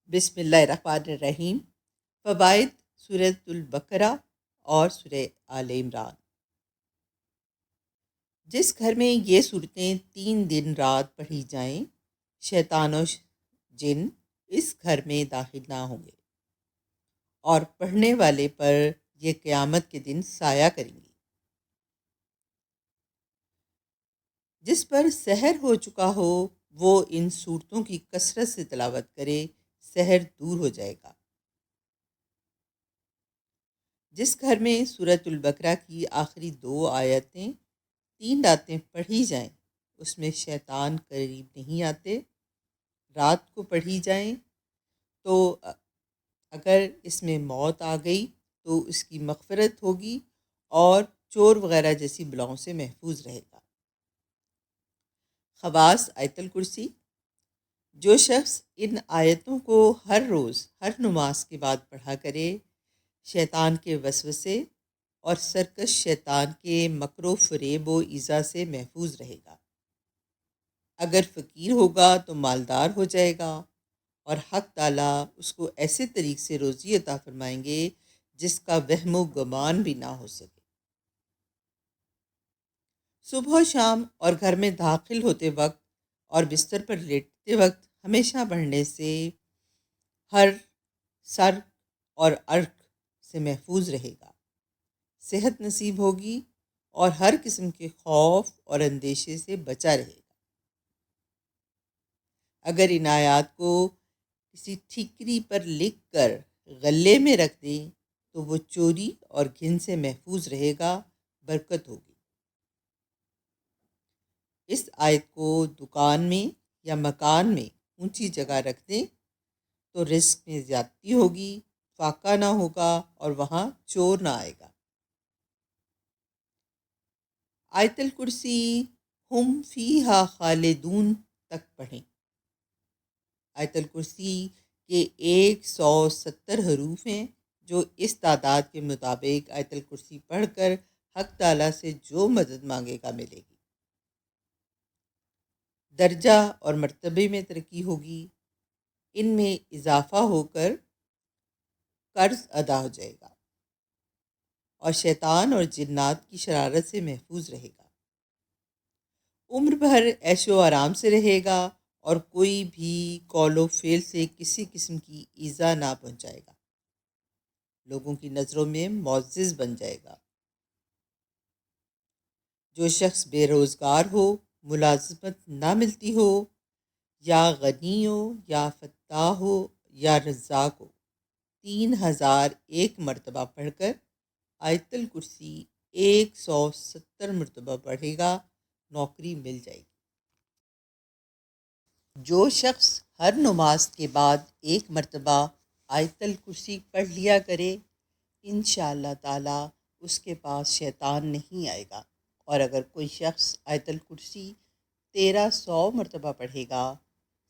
بسم اللہ الرحمن الرحیم۔ فوائد سورۃ البقرہ اور سورہ آل عمران۔ جس گھر میں یہ صورتیں 3 دن رات پڑھی جائیں، شیطان و جن اس گھر میں داخل نہ ہوں گے اور پڑھنے والے پر یہ قیامت کے دن سایہ کریں گی۔ جس پر سحر ہو چکا ہو وہ ان صورتوں کی کثرت سے تلاوت کرے، سحر دور ہو جائے گا۔ جس گھر میں سورۃ البقرہ کی آخری 2 آیتیں 3 راتیں پڑھی جائیں، اس میں شیطان قریب نہیں آتے۔ رات کو پڑھی جائیں تو اگر اس میں موت آ گئی تو اس کی مغفرت ہوگی اور چور وغیرہ جیسی بلاؤں سے محفوظ رہے گا۔ خواص آیت الکرسی۔ جو شخص ان آیتوں کو ہر روز ہر نماز کے بعد پڑھا کرے، شیطان کے وسوسے اور سرکش شیطان کے مکر و فریب و ایذا سے محفوظ رہے گا۔ اگر فقیر ہوگا تو مالدار ہو جائے گا اور حق تعالیٰ اس کو ایسے طریق سے روزی عطا فرمائیں گے جس کا وہم و گمان بھی نہ ہو سکے۔ صبح و شام اور گھر میں داخل ہوتے وقت اور بستر پر لیٹتے وقت ہمیشہ پڑھنے سے ہر سر اور عرق سے محفوظ رہے گا، صحت نصیب ہوگی اور ہر قسم کے خوف اور اندیشے سے بچا رہے گا۔ اگر ان آیات کو کسی ٹھیکری پر لکھ کر غلے میں رکھ دیں تو وہ چوری اور گھن سے محفوظ رہے گا، برکت ہوگی۔ اس آیت کو دکان میں یا مکان میں اونچی جگہ رکھ دیں تو رزق میں زیادتی ہوگی، فاقہ نہ ہوگا اور وہاں چور نہ آئے گا۔ آیت الکرسی ہم فیہا خالدون تک پڑھیں۔ آیت الکرسی کے 170 حروف ہیں، جو اس تعداد کے مطابق آیت الکرسی پڑھ کر حق تعالیٰ سے جو مدد مانگے گا ملے گی۔ درجہ اور مرتبے میں ترقی ہوگی، ان میں اضافہ ہو کر قرض ادا ہو جائے گا اور شیطان اور جنات کی شرارت سے محفوظ رہے گا۔ عمر بھر عیش و آرام سے رہے گا اور کوئی بھی قول و فعل سے کسی قسم کی ایذا نہ پہنچائے گا، لوگوں کی نظروں میں معزز بن جائے گا۔ جو شخص بے روزگار ہو، ملازمت نہ ملتی ہو، یا غنی ہو یا فتح ہو یا رزاق ہو، 3001 مرتبہ پڑھ کر آیت الکرسی 170 مرتبہ پڑھے گا، نوکری مل جائے گی۔ جو شخص ہر نماز کے بعد 1 مرتبہ آیت الکرسی پڑھ لیا کرے، انشاءاللہ تعالی اس کے پاس شیطان نہیں آئے گا، اور اگر کوئی شخص آیت الکرسی 1300 مرتبہ پڑھے گا،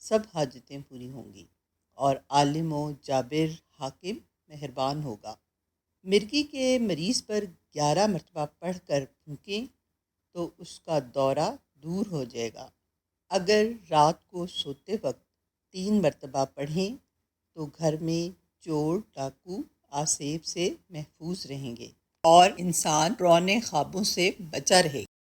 سب حاجتیں پوری ہوں گی اور عالم و جابر حاکم مہربان ہوگا۔ مرگی کے مریض پر 11 مرتبہ پڑھ کر پھونکیں تو اس کا دورہ دور ہو جائے گا۔ اگر رات کو سوتے وقت 3 مرتبہ پڑھیں تو گھر میں چور ڈاکو آسیب سے محفوظ رہیں گے اور انسان ڈراؤنے خوابوں سے بچا رہے گا۔